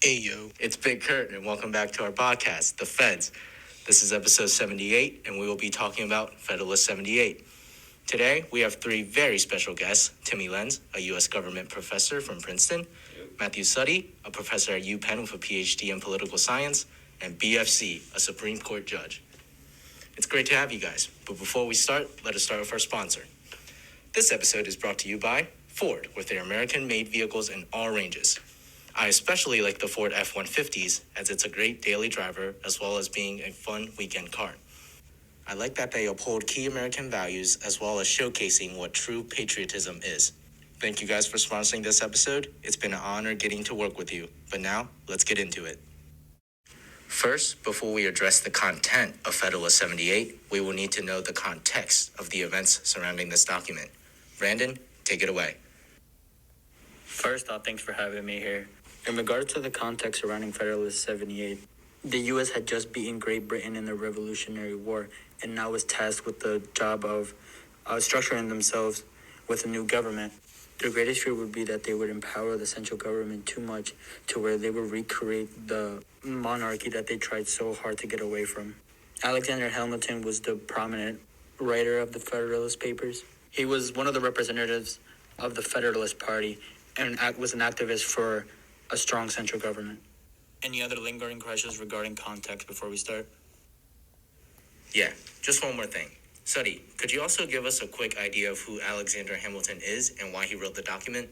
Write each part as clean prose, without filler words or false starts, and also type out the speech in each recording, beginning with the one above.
Hey, yo. It's Big Kurt, and welcome back to our podcast, The Feds. This is episode 78, and we will be talking about Federalist 78. Today, we have three very special guests: Timmy Lenz, a U.S. government professor from Princeton; Matthew Suddy, a professor at UPenn with a PhD in political science; and BFC, a Supreme Court judge. It's great to have you guys, but before we start, let us start with our sponsor. This episode is brought to you by Ford, with their American-made vehicles in all ranges. I especially like the Ford F-150s, as it's a great daily driver as well as being a fun weekend car. I like that they uphold key American values as well as showcasing what true patriotism is. Thank you guys for sponsoring this episode. It's been an honor getting to work with you. But now, let's get into it. First, before we address the content of Federalist 78, we will need to know the context of the events surrounding this document. Brandon, take it away. First off, thanks for having me here. In regards to the context surrounding Federalist 78, the U.S. had just beaten Great Britain in the Revolutionary War and now was tasked with the job of structuring themselves with a new government. Their greatest fear would be that they would empower the central government too much to where they would recreate the monarchy that they tried so hard to get away from. Alexander Hamilton was the prominent writer of the Federalist Papers. He was one of the representatives of the Federalist Party and was an activist for a strong central government. Any other lingering questions regarding context before we start? Yeah, just one more thing. Suddy, could you also give us a quick idea of who Alexander Hamilton is and why he wrote the document?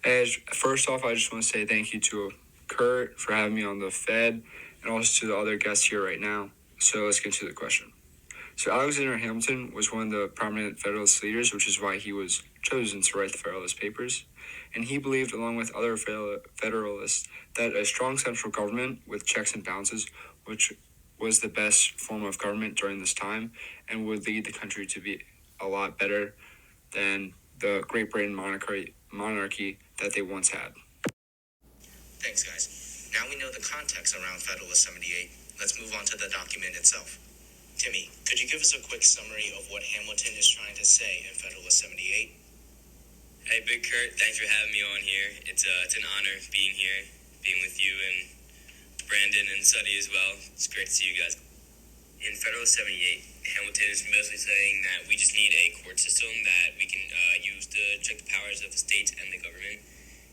First off, I just want to say thank you to Kurt for having me on the Fed and also to the other guests here right now. So let's get to the question. So Alexander Hamilton was one of the prominent Federalist leaders, which is why he was chosen to write the Federalist Papers. And he believed, along with other Federalists, that a strong central government with checks and balances, which was the best form of government during this time, and would lead the country to be a lot better than the Great Britain monarchy that they once had. Thanks, guys. Now we know the context around Federalist 78. Let's move on to the document itself. Timmy, could you give us a quick summary of what Hamilton is trying to say in Federalist 78? Hey, Big Kurt, thanks for having me on here. It's an honor being here, being with you and Brandon and Suddy as well. It's great to see you guys. In Federalist 78, Hamilton is mostly saying that we just need a court system that we can use to check the powers of the states and the government.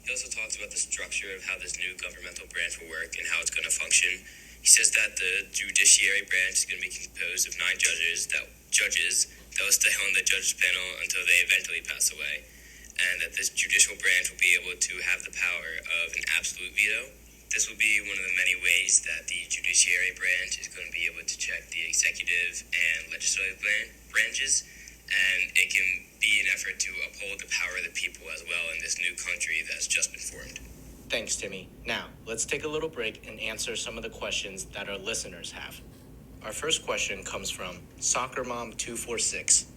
He also talks about the structure of how this new governmental branch will work and how it's going to function. He says that the judiciary branch is going to be composed of 9 judges that will stay on the judges panel until they eventually pass away, and that this judicial branch will be able to have the power of an absolute veto. This will be one of the many ways that the judiciary branch is going to be able to check the executive and legislative branches, and it can be an effort to uphold the power of the people as well in this new country that's just been formed. Thanks, Timmy. Now, let's take a little break and answer some of the questions that our listeners have. Our first question comes from Soccer Mom 246.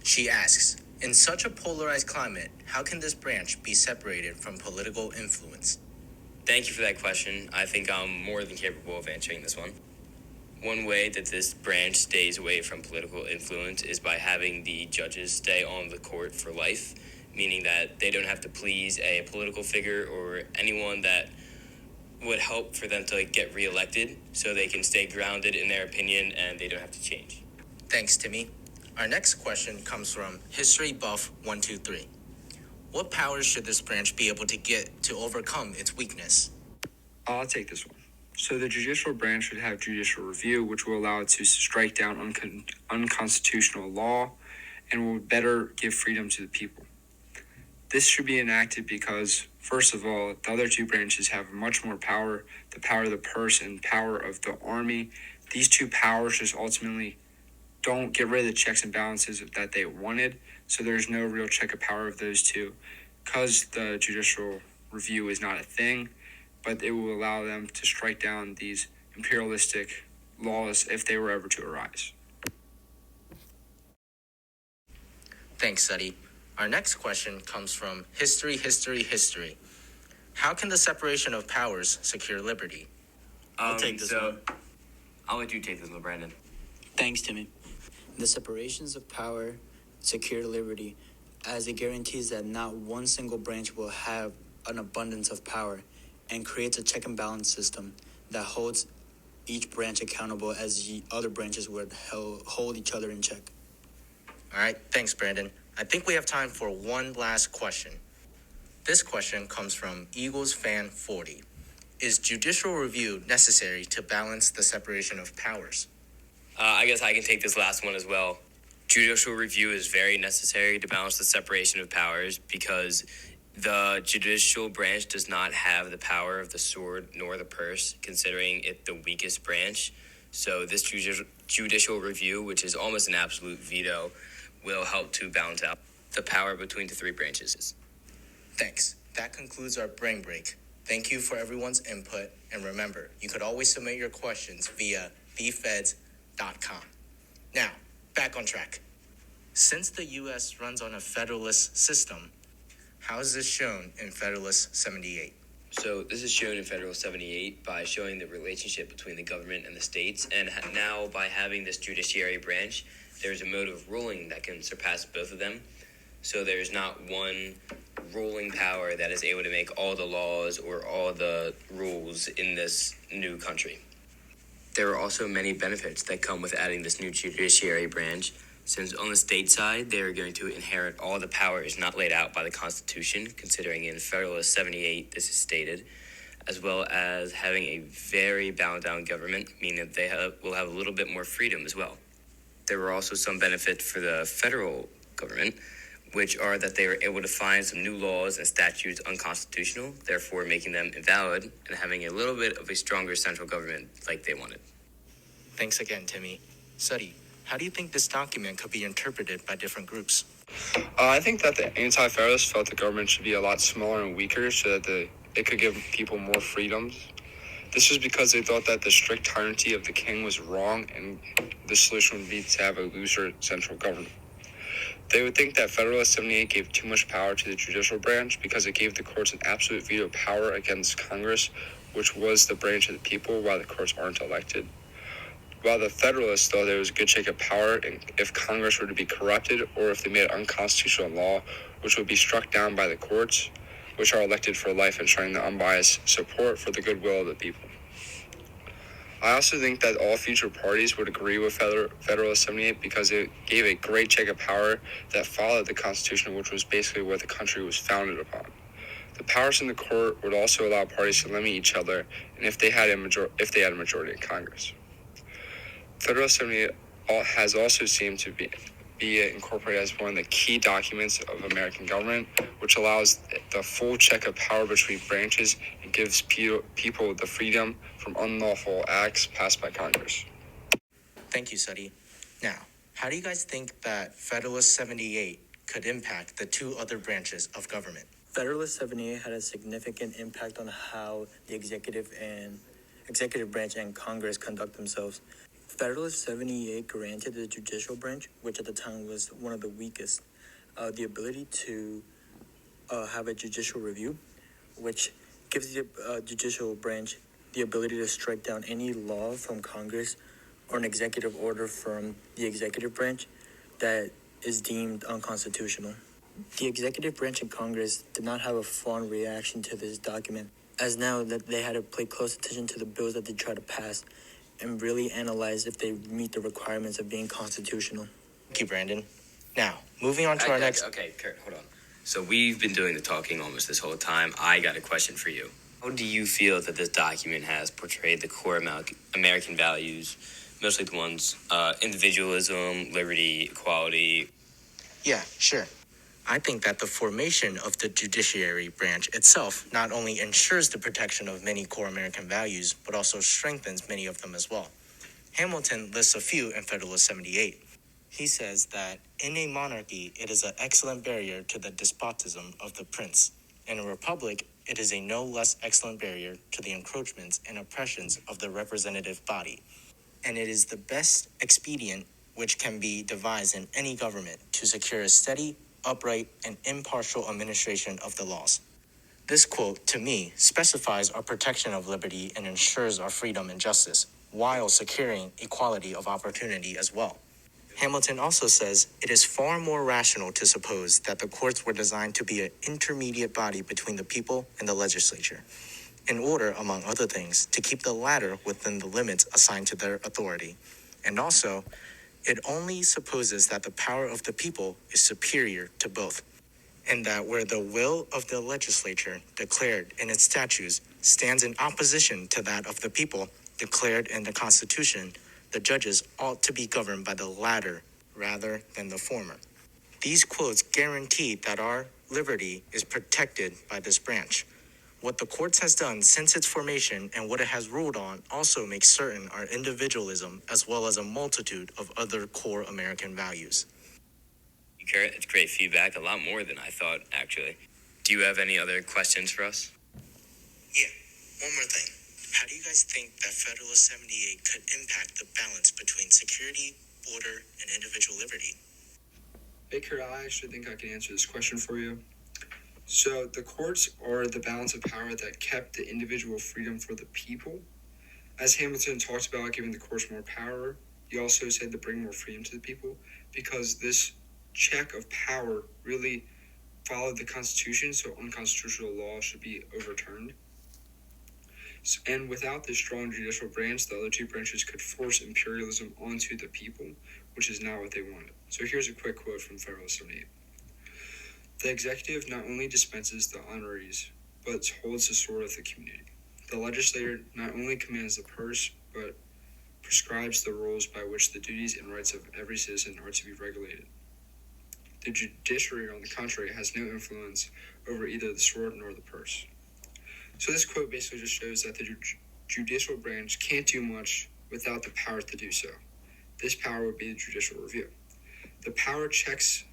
She asks, in such a polarized climate, how can this branch be separated from political influence? Thank you for that question. I think I'm more than capable of answering this one. One way that this branch stays away from political influence is by having the judges stay on the court for life, meaning that they don't have to please a political figure or anyone that would help for them to get reelected, so they can stay grounded in their opinion and they don't have to change. Thanks, Timmy. Our next question comes from History Buff 123. What powers should this branch be able to get to overcome its weakness? I'll take this one. So the judicial branch should have judicial review, which will allow it to strike down unconstitutional law and will better give freedom to the people. This should be enacted because, first of all, the other 2 branches have much more power, the power of the purse and power of the army. These 2 powers just ultimately don't get rid of the checks and balances that they wanted, so there's no real check of power of those 2. Because the judicial review is not a thing, but it will allow them to strike down these imperialistic laws if they were ever to arise. Thanks, Suddy. Our next question comes from History. How can the separation of powers secure liberty? I'll take this one. I'll let you take this one, Brandon. Thanks, Timmy. The separations of power secure liberty, as it guarantees that not one single branch will have an abundance of power, and creates a check and balance system that holds each branch accountable as the other branches would hold each other in check. All right, thanks, Brandon. I think we have time for one last question. This question comes from Eagles Fan 40. Is judicial review necessary to balance the separation of powers? I guess I can take this last one as well. Judicial review is very necessary to balance the separation of powers because the judicial branch does not have the power of the sword nor the purse, considering it the weakest branch. So this judicial review, which is almost an absolute veto, will help to balance out the power between the three branches. Thanks. That concludes our brain break. Thank you for everyone's input, and remember, you could always submit your questions via bfeds.com. Now, back on track. Since the U.S. runs on a Federalist system, how is this shown in Federalist 78? So this is shown in Federal 78 by showing the relationship between the government and the states, and now by having this judiciary branch, there's a mode of ruling that can surpass both of them. So there's not one ruling power that is able to make all the laws or all the rules in this new country. There are also many benefits that come with adding this new judiciary branch, since on the state side, they are going to inherit all the powers not laid out by the Constitution, considering in Federalist 78 this is stated, as well as having a very bound-down government, meaning that they will have a little bit more freedom as well. There were also some benefits for the federal government, which are that they were able to find some new laws and statutes unconstitutional, therefore making them invalid and having a little bit of a stronger central government like they wanted. Thanks again, Timmy. Suddy, how do you think this document could be interpreted by different groups? I think that the anti-federalists felt the government should be a lot smaller and weaker so that it could give people more freedoms. This was because they thought that the strict tyranny of the king was wrong and the solution would be to have a looser central government. They would think that Federalist 78 gave too much power to the judicial branch because it gave the courts an absolute veto power against Congress, which was the branch of the people while the courts aren't elected. While the Federalists thought there was a good shake of power if Congress were to be corrupted or if they made unconstitutional law, which would be struck down by the courts, which are elected for life, ensuring the unbiased support for the goodwill of the people. I also think that all future parties would agree with Federalist 78 because it gave a great check of power that followed the Constitution, which was basically what the country was founded upon. The powers in the court would also allow parties to limit each other, and if they had a majority in Congress. Federalist 78 has also seemed to be incorporated as one of the key documents of American government, which allows the full check of power between branches and gives people the freedom from unlawful acts passed by Congress. Thank you, Suddy. Now, how do you guys think that Federalist 78 could impact the two other branches of government? Federalist 78 had a significant impact on how the executive branch and Congress conduct themselves. Federalist 78 granted the judicial branch, which at the time was one of the weakest, the ability to have a judicial review, which gives the judicial branch the ability to strike down any law from Congress or an executive order from the executive branch that is deemed unconstitutional. The executive branch and Congress did not have a fond reaction to this document, as now that they had to pay close attention to the bills that they try to pass and really analyze if they meet the requirements of being constitutional. Thank you, Brandon. Now, moving on to our next... Okay, Kurt, hold on. So we've been doing the talking almost this whole time. I got a question for you. How do you feel that this document has portrayed the core American values, mostly the ones individualism, liberty, equality? Yeah, sure. I think that the formation of the judiciary branch itself not only ensures the protection of many core American values, but also strengthens many of them as well. Hamilton lists a few in Federalist 78. He says that in a monarchy, it is an excellent barrier to the despotism of the prince. In a republic, it is a no less excellent barrier to the encroachments and oppressions of the representative body. And it is the best expedient which can be devised in any government to secure a steady, upright, and impartial administration of the laws. This quote, to me, specifies our protection of liberty and ensures our freedom and justice, while securing equality of opportunity as well. Hamilton also says it is far more rational to suppose that the courts were designed to be an intermediate body between the people and the legislature. in order, among other things, to keep the latter within the limits assigned to their authority. And also, it only supposes that the power of the people is superior to both, and that where the will of the legislature declared in its statutes stands in opposition to that of the people declared in the Constitution, the judges ought to be governed by the latter rather than the former. These quotes guarantee that our liberty is protected by this branch. What the courts has done since its formation and what it has ruled on also makes certain our individualism as well as a multitude of other core American values. Kurt, it's great feedback, a lot more than I thought, actually. Do you have any other questions for us? Yeah, one more thing. How do you guys think that Federalist 78 could impact the balance between security, border, and individual liberty? Hey, Kurt, I actually think I can answer this question for you. So, the courts are the balance of power that kept the individual freedom for the people. As Hamilton talked about giving the courts more power, he also said to bring more freedom to the people, because this check of power really followed the Constitution, so unconstitutional law should be overturned. And without this strong judicial branch, the other two branches could force imperialism onto the people, which is not what they wanted. So here's a quick quote from Federalist 78. The executive not only dispenses the honoraries, but holds the sword of the community. The legislature not only commands the purse, but prescribes the rules by which the duties and rights of every citizen are to be regulated. The judiciary, on the contrary, has no influence over either the sword nor the purse. So this quote basically just shows that the judicial branch can't do much without the power to do so. This power would be the judicial review. The power checks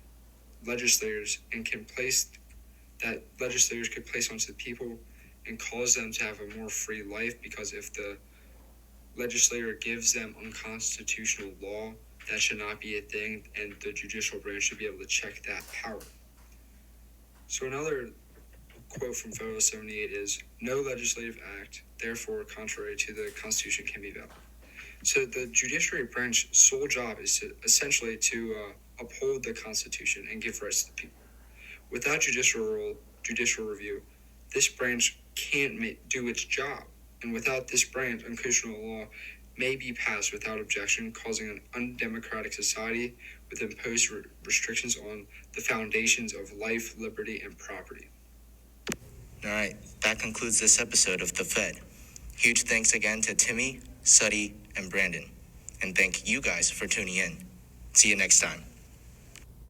legislators and legislators could place onto the people and cause them to have a more free life, because if the legislator gives them unconstitutional law, that should not be a thing, and the judicial branch should be able to check that power. So another quote from Federalist 78 is, no legislative act, therefore contrary to the Constitution, can be valid. So the judiciary branch's sole job is essentially to uphold the Constitution and give rights to the people. Without judicial review, this branch can't do its job. And without this branch, unconstitutional law may be passed without objection, causing an undemocratic society with imposed restrictions on the foundations of life, liberty, and property. All right, that concludes this episode of The Fed. Huge thanks again to Timmy, Suddy, and Brandon. And thank you guys for tuning in. See you next time.